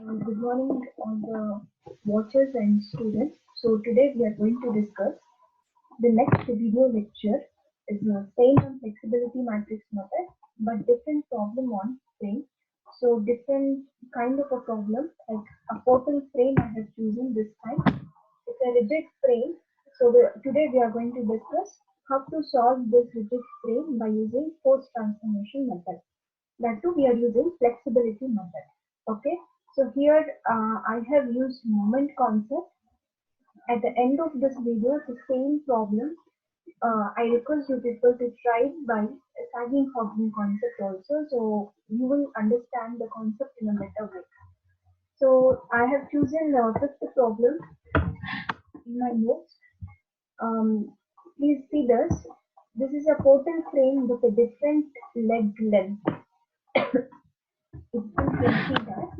Good morning, all the watchers and students. So today we are going to discuss the next video lecture is the same on flexibility matrix method, but different problem on frame. So different kind of a problem, like a portal frame I have chosen this time. It's a rigid frame. So today we are going to discuss how to solve this rigid frame by using force transformation method. That too we are using flexibility method. Okay, so here I have used moment concept. At the end of this video, the same problem. I request you people to try it by sagging Hawking concept also, so you will understand the concept in a better way. So I have chosen the fifth problem in my notes. Please see this. This is a portal frame with a different leg length. If you can see that,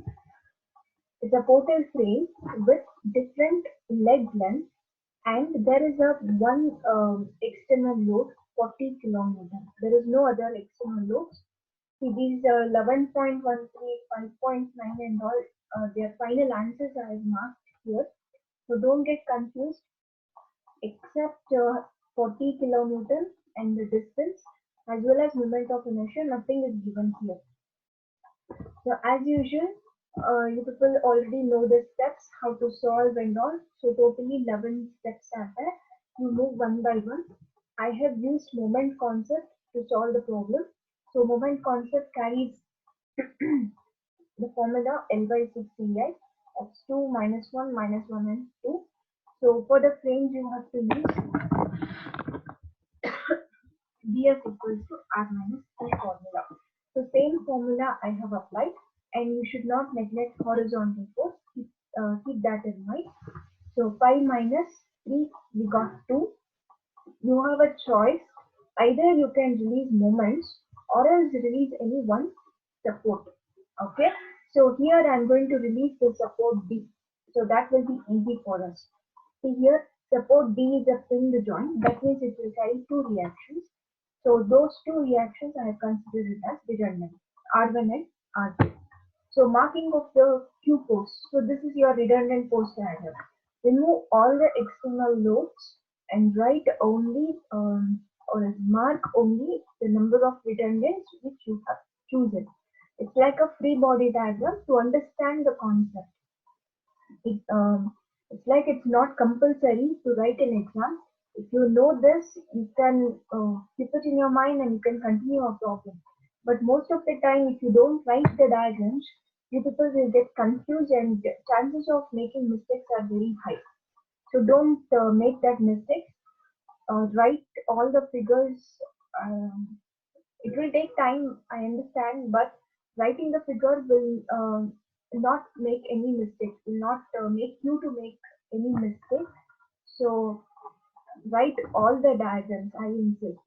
it's a portal frame with different leg length, and there is a one external load 40 kilonewton. There is no other external loads. See, these 11.13, 5.9 and all, their final answers I have marked here. So don't get confused. Except 40 kilonewton and the distance as well as moment of inertia, nothing is given here. So as usual, you people already know the steps, how to solve and all. So totally 11 steps are there. You move one by one. I have used moment concept to solve the problem. So moment concept carries the formula L by 6 That's 2 minus 1 minus 1 and 2. So for the frames you have to use df equals to r minus T formula. So same formula I have applied, and you should not neglect horizontal force. Keep that in mind. So 5 minus 3, we got 2. You have a choice. Either you can release moments or else release any one support. Okay. So here I am going to release the support D. So that will be easy for us. See here, support D is a pinned joint. That means it will carry two reactions. So those two reactions I have considered it as redundant, R1 and R2. So marking of the Q force. So this is your redundant force diagram. Remove all the external loads and write only or mark only the number of redundants which you have chosen. It's like a free body diagram to understand the concept. It's like it's not compulsory to write an exam. If you know this, you can keep it in your mind and you can continue a problem. But most of the time, if you don't write the diagrams, you people will get confused and chances of making mistakes are very high. So don't make that mistake. Write all the figures. It will take time, I understand, but writing the figure will not make any mistake, will not make you to make any mistake. So write all the diagrams, I insist.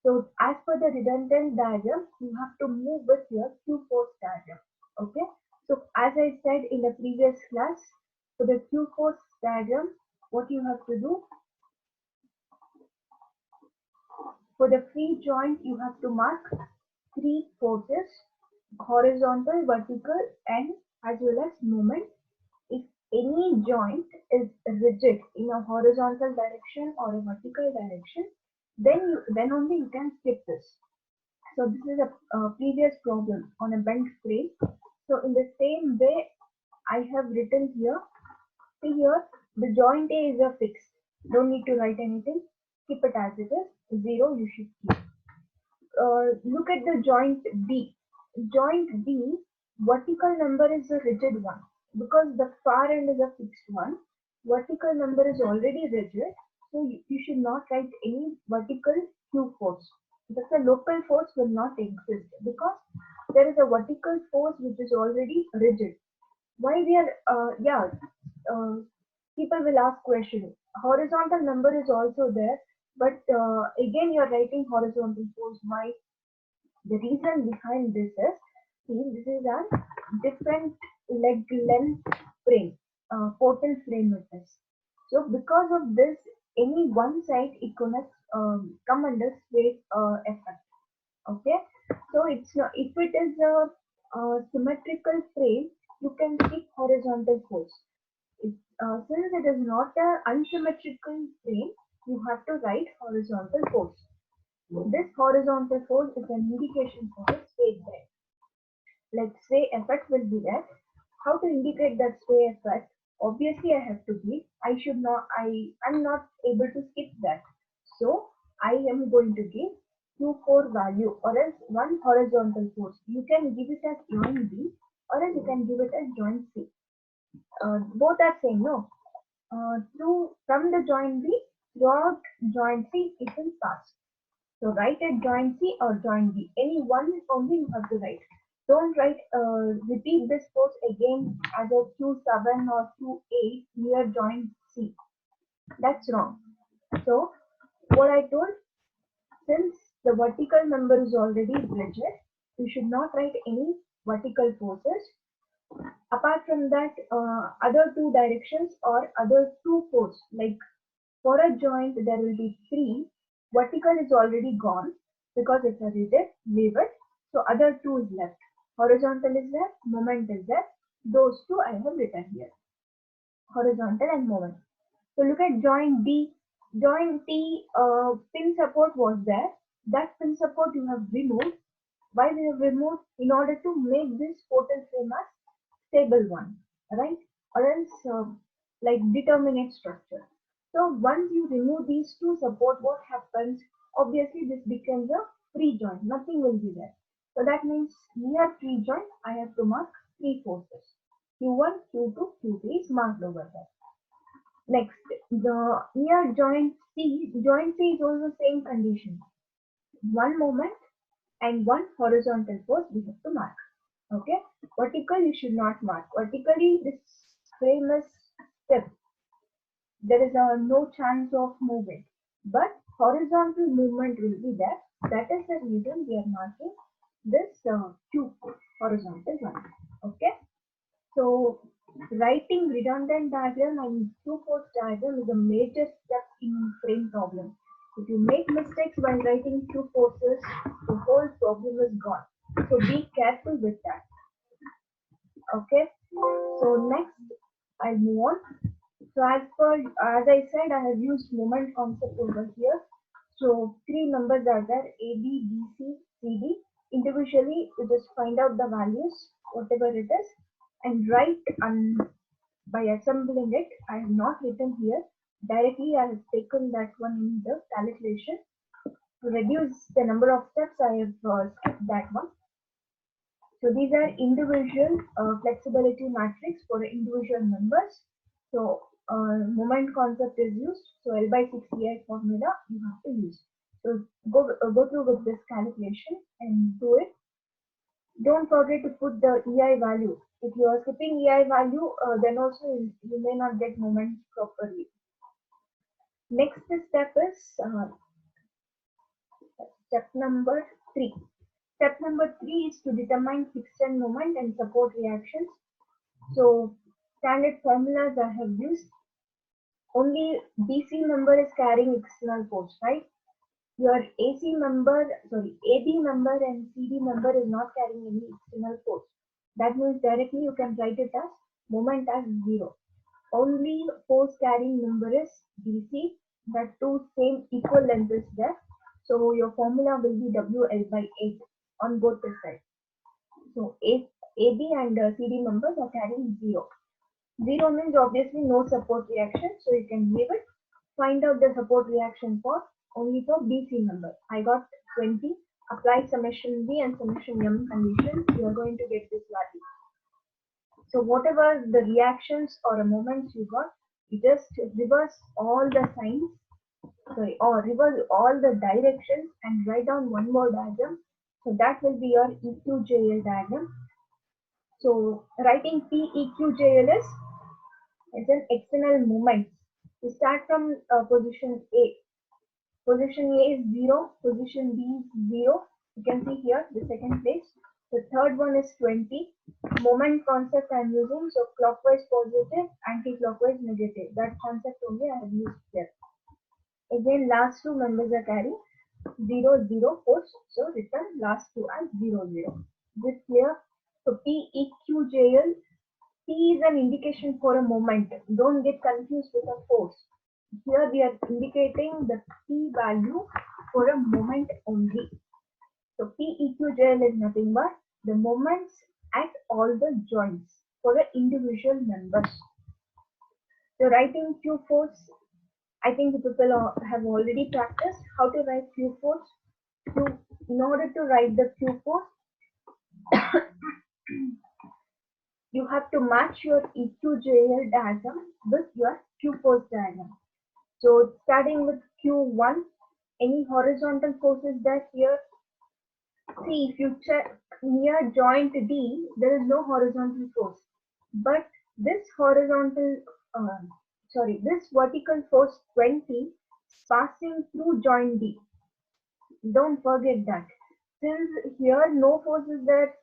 So as per the redundant diagram, you have to move with your Q force diagram. Okay. So as I said in the previous class, for the Q force diagram, what you have to do, for the free joint, you have to mark three forces: horizontal, vertical, and as well as moment. If any joint is rigid in a horizontal direction or a vertical direction, then only you can skip this. So this is a previous problem on a bent frame. So in the same way, I have written here. See here, the joint A is a fixed. Don't need to write anything. Keep it as it is. 0 you should keep. Look at the joint B. Joint B, vertical number is a rigid one because the far end is a fixed one. Vertical number is already rigid, so you should not write any vertical Q force. But the local force will not exist because there is a vertical force which is already rigid. Why we are, people will ask question. Horizontal number is also there, but again you are writing horizontal force. Why? The reason behind this is, see, this is a different leg length frame, portal frame it is. So because of this, any one side it gonna come under sway effect. Okay, so it's not, if it is a symmetrical frame, you can keep horizontal force. Since it is not an unsymmetrical frame, you have to write horizontal force. This horizontal force is an indication for a sway there. Like sway effect will be there. How to indicate that sway effect? Obviously, I have to give. I'm not able to skip that. So I am going to give Q4 value or else one horizontal force. You can give it as joint B or else you can give it as joint C. Both are same, no? From the joint B throughout joint C it will pass. So write at joint C or joint B. Any one only you have to write. Don't write, repeat this force again as a Q7 or Q8 near joint C. That's wrong. So what I told, since the vertical member is already rigid, you should not write any vertical forces. Apart from that, other two directions or other two forces, like for a joint there will be three. Vertical is already gone because it's a rigid, leave it. So other two is left. Horizontal is there, moment is there. Those two I have written here. Horizontal and moment. So look at joint D. Joint T, pin support was there. That pin support you have removed. Why we have removed? In order to make this portal frame as stable one, right? Or else like determinate structure. So once you remove these two support, what happens? Obviously this becomes a free joint. Nothing will be there. So that means we have free joint. I have to mark three forces. Q1, Q2, Q3 is marked over there. Next, the near joint C is also same condition. One moment and one horizontal force we have to mark. Okay, vertical you should not mark. Vertically this frame is stiff. There is no chance of moving. But horizontal movement will be there. That is the reason we are marking this Q horizontal one. Okay. So writing redundant diagram and two-force diagram is a major step in frame problem. If you make mistakes while writing two forces, the whole problem is gone. So be careful with that. Okay. So next, I'll move on. So as I said, I have used moment concept over here. So three numbers are there: A, B, B, C, C, D. Individually, you just find out the values, whatever it is, and write. And by assembling it, I have not written here. Directly, I have taken that one in the calculation. To reduce the number of steps, I have skipped that one. So these are individual flexibility matrix for individual members. So moment concept is used. So L by 6 EI formula you have to use. So go through with this calculation and do it. Don't forget to put the EI value. If you are skipping EI value, then also you may not get moment properly. Next step is step number 3. Step number 3 is to determine fixed end moment and support reactions. So standard formulas I have used. Only BC member is carrying external force, right? Your AB member and CD member is not carrying any external force. That means directly you can write it as moment as 0. Only force carrying member is BC. That two same equal length is there. So your formula will be WL by 8 on both the sides. So AB and CD members are carrying 0. 0 means obviously no support reaction, so you can leave it. Find out the support reaction for only for BC member. I got 20. Apply summation B and summation M conditions. You are going to get this value. So whatever the reactions or moments you got, you just reverse all the signs, or reverse all the directions and write down one more diagram. So that will be your EQJL diagram. So writing PEQJL is an external moment. You start from position A. Position A is 0, position B is 0. You can see here the second place. The third one is 20. Moment concept I am using, so clockwise positive, anti-clockwise negative. That concept only I have used here. Again, last two members are carrying 0, 0 force, so written last two as 0, 0. This clear? So PEQJL P is an indication for a moment. Don't get confused with a force. Here we are indicating the P value for a moment only. So PEQJL is nothing but the moments at all the joints for the individual members. So writing Q force, I think the people have already practiced how to write Q force. In order to write the Q force, you have to match your EQJL diagram with your Q force diagram. So starting with Q1, any horizontal forces that here. See, if you check near joint D, there is no horizontal force, but this this vertical force 20 passing through joint D. Don't forget that. Since here no force is there,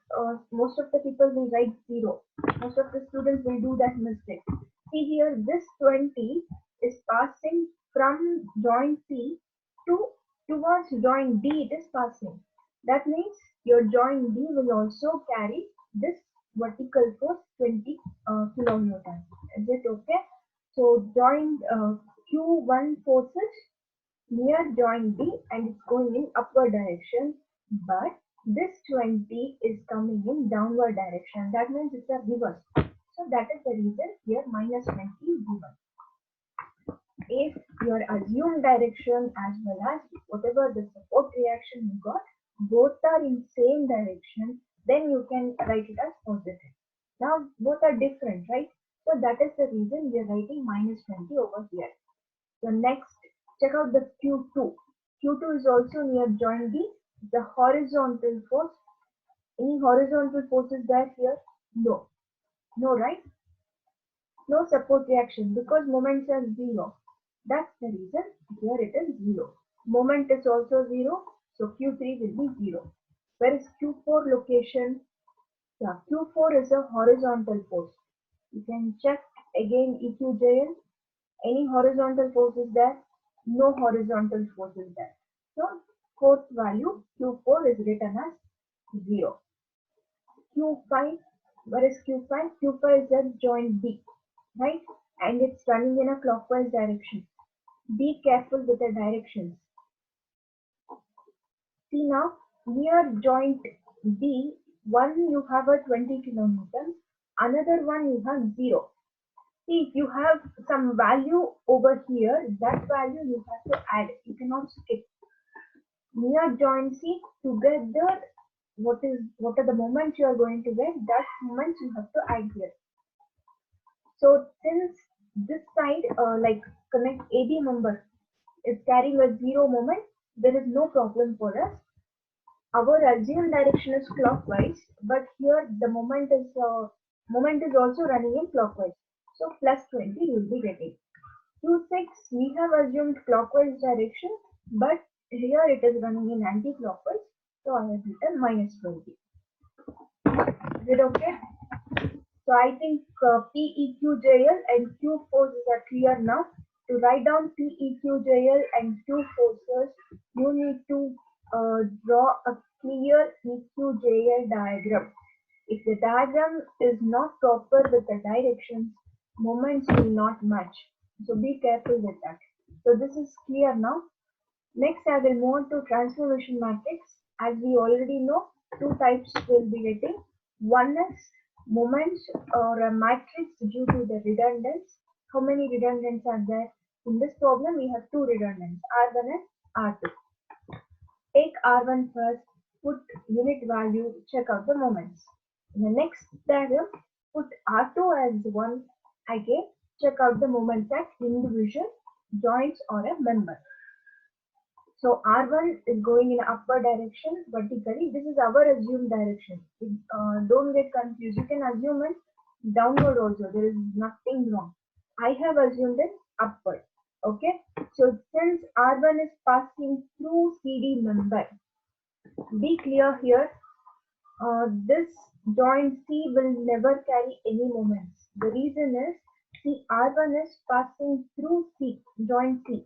most of the people will write 0. Most of the students will do that mistake. See here, this 20 is passing from joint C towards joint D. It is passing. That means your joint D will also carry this vertical force 20 kilonewton. Is it okay? So joint Q1 forces near joint D and it's going in upward direction, but this 20 is coming in downward direction. That means it's a reverse. So that is the reason here minus 20 is given. If your assumed direction as well as whatever the support reaction you got, both are in same direction, then you can write it as positive. Now both are different, right? So that is the reason we are writing minus 20 over here. So next, check out the Q2. Q2 is also near joint D. The horizontal force. Any horizontal forces there here? No. No, right? No support reaction because moments are 0. That's the reason here it is 0. Moment is also 0. So Q3 will be 0. Where is Q4 location? Yeah, Q4 is a horizontal force. You can check again EQJL. Any horizontal forces there? No horizontal forces there. So fourth value Q4 is written as 0. Q5, where is Q5? Q5 is at joint D, right? And it's running in a clockwise direction. Be careful with the directions. See now, near joint D, one you have a 20 kilonewton, another one you have 0. See, if you have some value over here, that value you have to add. You cannot skip. Near joint C, together, what are the moments you are going to get? That moments you have to add here. So since this side, like connect AB member is carrying a 0 moment, there is no problem for us. Our assumed direction is clockwise, but here the moment is also running in clockwise. So plus 20 you will be getting. Q6 we have assumed clockwise direction, but here it is running in anti-clockwise. So I have written minus 20. Is it okay? So I think PEQJL and Q forces are clear now. To write down PEQJL and Q forces, you need to draw a clear EQJL diagram. If the diagram is not proper with the directions, moments will not match. So be careful with that. So this is clear now. Next, I will move on to transformation matrix. As we already know, two types will be getting. One is moments or a matrix due to the redundance. How many redundants are there? In this problem, we have two redundants, R1 and R2. Take R1 first, put unit value, check out the moments. In the next diagram, put R2 as 1, again, check out the moments at individual joints or a member. So R1 is going in upward direction vertically. This is our assumed direction. Don't get confused. You can assume it downward also. There is nothing wrong. I have assumed it upward. Okay. So since R1 is passing through CD member, be clear here. This joint C will never carry any moments. The reason is see R1 is passing through C, joint C.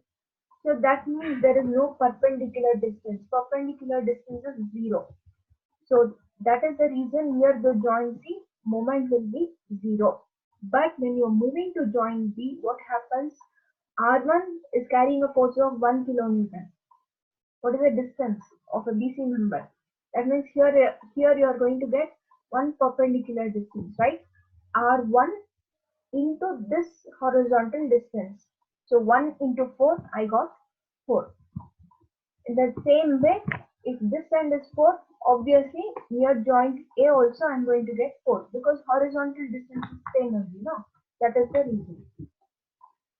So that means there is no perpendicular distance. Perpendicular distance is 0. So that is the reason here the joint C moment will be 0. But when you're moving to joint B, what happens? R1 is carrying a force of 1 kilonewton. What is the distance of a BC member? That means here you are going to get one perpendicular distance, right? R1 into this horizontal distance. So 1 into 4, I got 4. In the same way, if this end is 4, obviously near joint A also I'm going to get 4 because horizontal distance is same only, no? That is the reason.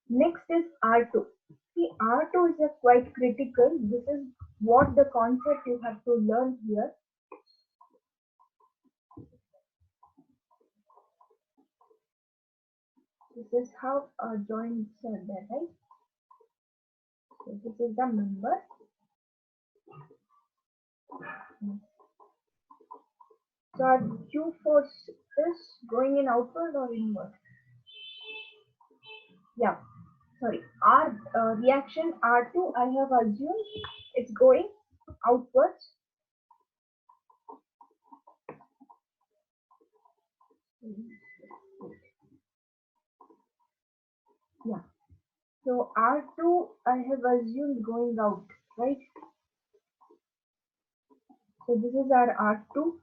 Next is R2. See, R2 is a quite critical. This is what the concept you have to learn here. This is how joints are there, right? So this is the member. So our Q force is going in outward or inward? Yeah, sorry. Our reaction R2, I have assumed it's going outwards. Yeah. So R2, I have assumed going out, right? So this is our R2.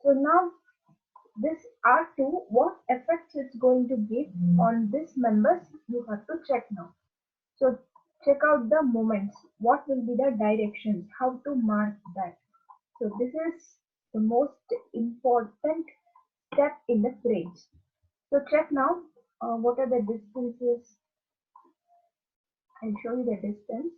So now this R2, what effects it's going to give on this members, you have to check now. So check out the moments. What will be the directions? How to mark that? So this is the most important step in the phrase. So check now. What are the distances? I'll show you the distance.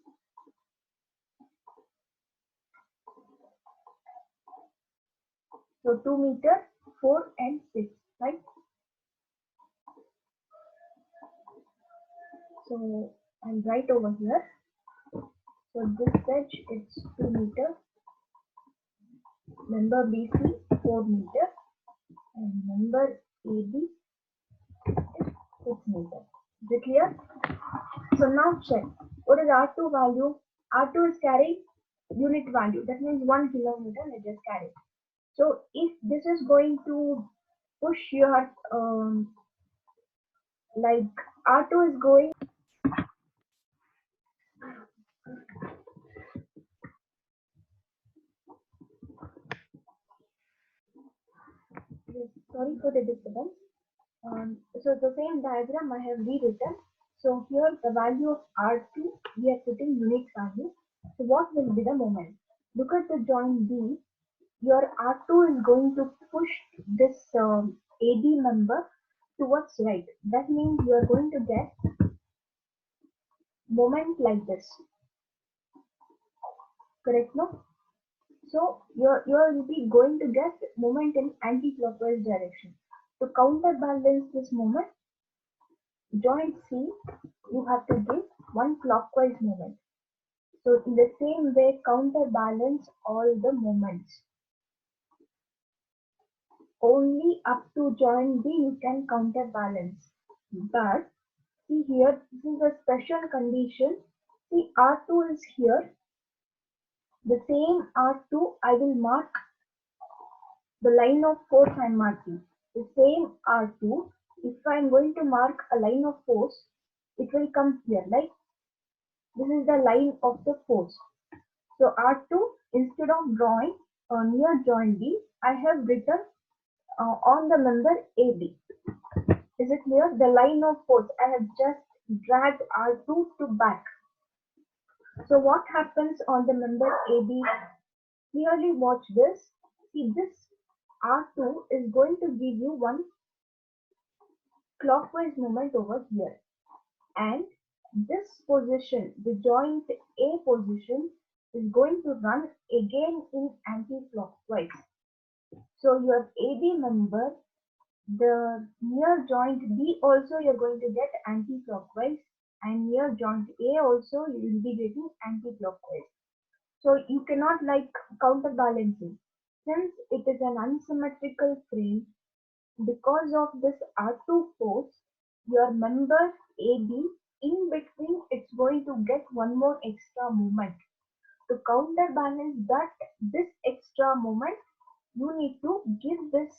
So 2 meter, 4 and 6, right? So I'll write over here. So this edge it's 2 meter. Member BC 4 meter and member AB is 6 meter. Is it clear? So now check. What is R2 value? R2 is carrying unit value. That means 1 kilometer it is carried. So if this is going to push your like R2 is going. Yes, sorry for the disturbance. So the same diagram I have rewritten. So here the value of R2 we are putting unit value. So what will be the moment? Look at the joint B. Your R2 is going to push this AB member towards right. That means you are going to get moment like this. Correct, no? So you will be going to get moment in anti-clockwise direction. To counterbalance this moment, joint C, you have to give one clockwise moment. So in the same way, counterbalance all the moments. Only up to joint B you can counterbalance. But see here, this is a special condition. See R2 is here. The same R2 I will mark the line of force I am marking. The same R2, if I am going to mark a line of force, it will come here. Like this is the line of the force. So R2, instead of drawing near joint B, I have written on the member AB. Is it clear? The line of force, I have just dragged R2 to back. So what happens on the member AB? Clearly watch this. See, this R2 is going to give you one clockwise movement over here. And this position, the joint A position, is going to run again in anti-clockwise. So your AB member, the near joint B also you're going to get anti-clockwise, and near joint A also you will be getting anti-clockwise. So you cannot like counterbalancing. Since it is an unsymmetrical frame, because of this R2 force, your member AB in between it's going to get one more extra moment. To counterbalance that this extra moment, you need to give this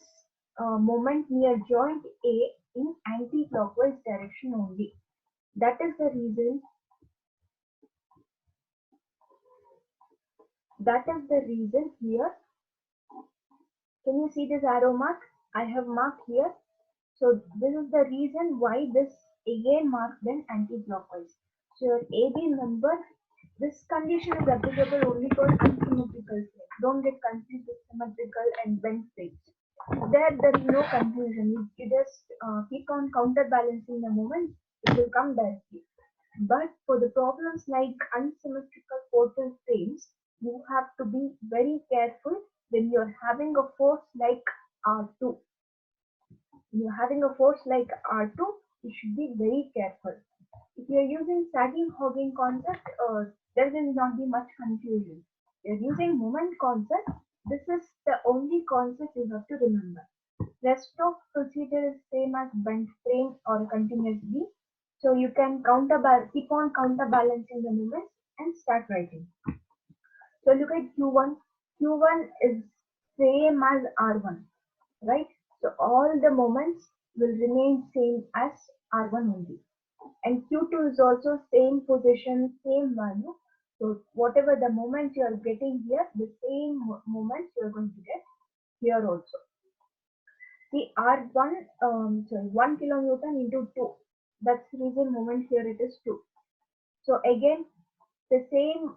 moment near joint A in anti-clockwise direction only. That is the reason. Here. Can you see this arrow mark? I have marked here. So this is the reason why this again marked then anti-clockwise. So your AB number, this condition is applicable only for unsymmetrical frames. Don't get confused with symmetrical and bent frames. There is no confusion. You just keep on counterbalancing the moment, it will come directly. But for the problems like unsymmetrical portal frames, you have to be very careful when you're having a force like R2. When you're having a force like R2, you should be very careful. If you're using sagging hogging concept, there will not be much confusion. You're using moment concept, this is the only concept you have to remember. Rest of procedure is same as bent frame or continuous B. So you can keep on counterbalancing the moments and start writing. So look at Q1. Q1 is same as R1, right? So all the moments will remain same as R1 only. And Q2 is also same position, same value. So whatever the moments you are getting here, the same moments you are going to get here also. See R1, 1 kilonewton into 2. That's the reason moment here it is 2. So again, the same,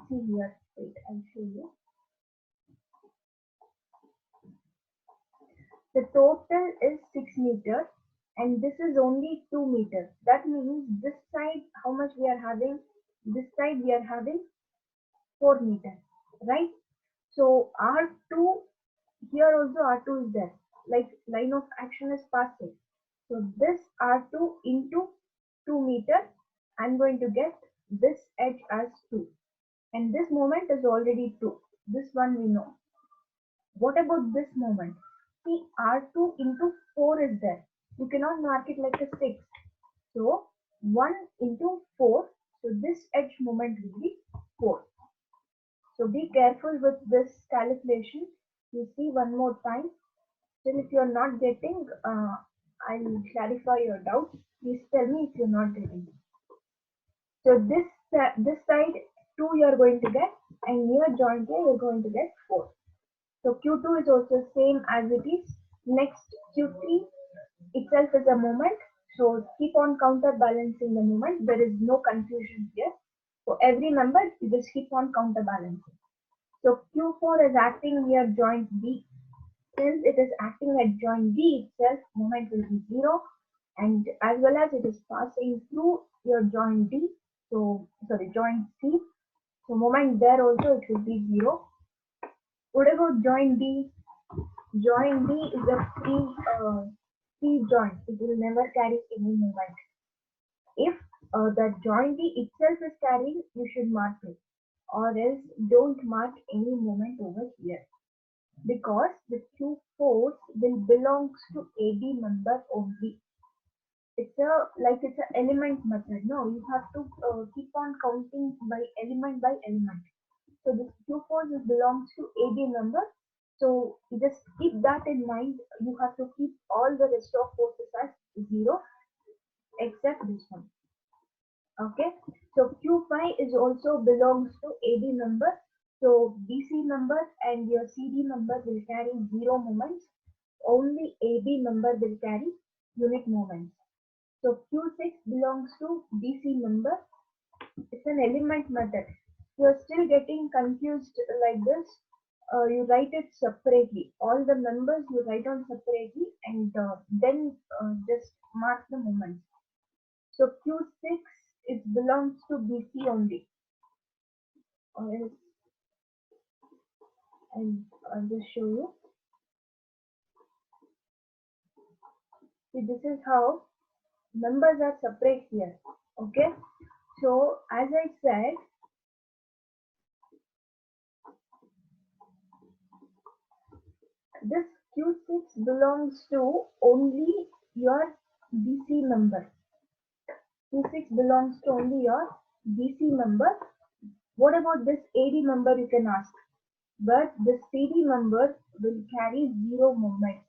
see here, wait, I'll show you. The total is 6 meters and this is only 2 meters. That means this side, how much we are having? This side we are having 4 meters, right? So R2, here also R2 is there, like line of action is passing. So this R2 into 2 meters, I'm going to get this edge as 2. And this moment is already 2. This one we know. What about this moment? See, R2 into 4 is there. You cannot mark it like a 6. So 1 into 4. So this edge moment will be 4. So be careful with this calculation. You see one more time. Still, if you are not getting, I'll clarify your doubt. Please tell me if you're not getting. So this side 2 you are going to get, and near joint A you are going to get 4. So Q2 is also same as it is. Next Q3 itself is a moment. So keep on counterbalancing the moment. There is no confusion here. For every number, you just keep on counterbalancing. So Q4 is acting near joint B. Since it is acting at joint B itself, moment will be 0, and as well as it is passing through your joint D. So sorry, joint C. So moment there also it will be 0. What about joint D? Joint D is a free joint. It will never carry any moment. If the joint D itself is carrying, you should mark it, or else don't mark any moment over here, because the Q4 will belongs to AB member only. It's an element method. No, you have to keep on counting by element by element. So this Q4 belongs to AB number. So you just keep that in mind. You have to keep all the rest of forces as 0 except this one. Okay. So Q5 is also belongs to AB number. So BC number and your CD number will carry 0 moments. Only AB number will carry unit moments. So Q6 belongs to BC number. It's an element method. You are still getting confused like this. You write it separately. All the numbers you write on separately, and then just mark the moments. So Q6 it belongs to BC only. Or else, and I'll just show you. See, this is how numbers are separate here. Okay. So as I said, this Q6 belongs to only your BC number. Q6 belongs to only your BC number. What about this AD number, you can ask? but the CD member will carry zero moment.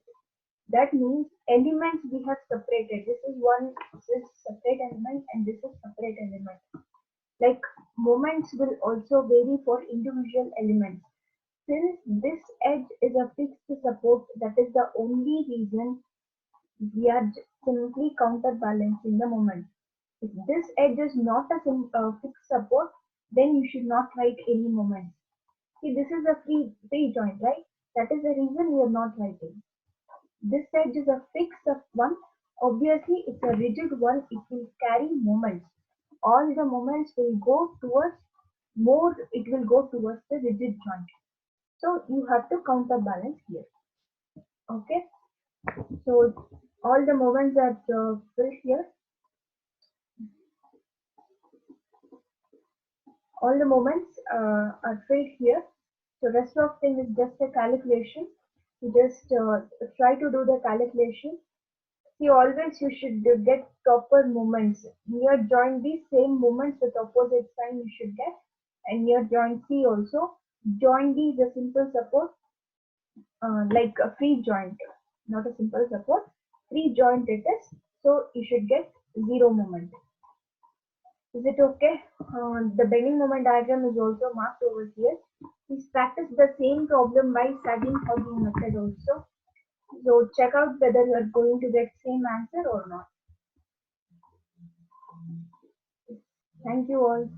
That means elements we have separated. This is separate element and this is separate element. Like moments will also vary for individual elements. Since this edge is a fixed support, that is the only reason we are simply counterbalancing the moment. If this edge is not a fixed support, then you should not write any moments. See, this is a free joint, right? That is the reason we are not writing. This edge is a fixed one. Obviously, it's a rigid one. It will carry moments. All the moments will go towards more. It will go towards the rigid joint. So you have to counterbalance here. Okay. So all the moments that filled here, all the moments are filled here. So rest of thing is just a calculation. You just try to do the calculation. See, always you should get proper moments. Near joint B, same moments with opposite sign you should get. And near joint C also. Joint D is a simple support, like a free joint, not a simple support. Free joint it is. So you should get zero moment. Is it okay? The bending moment diagram is also marked over here. Please practice the same problem by sagging hugging method also. So check out whether you are going to get same answer or not. Thank you all.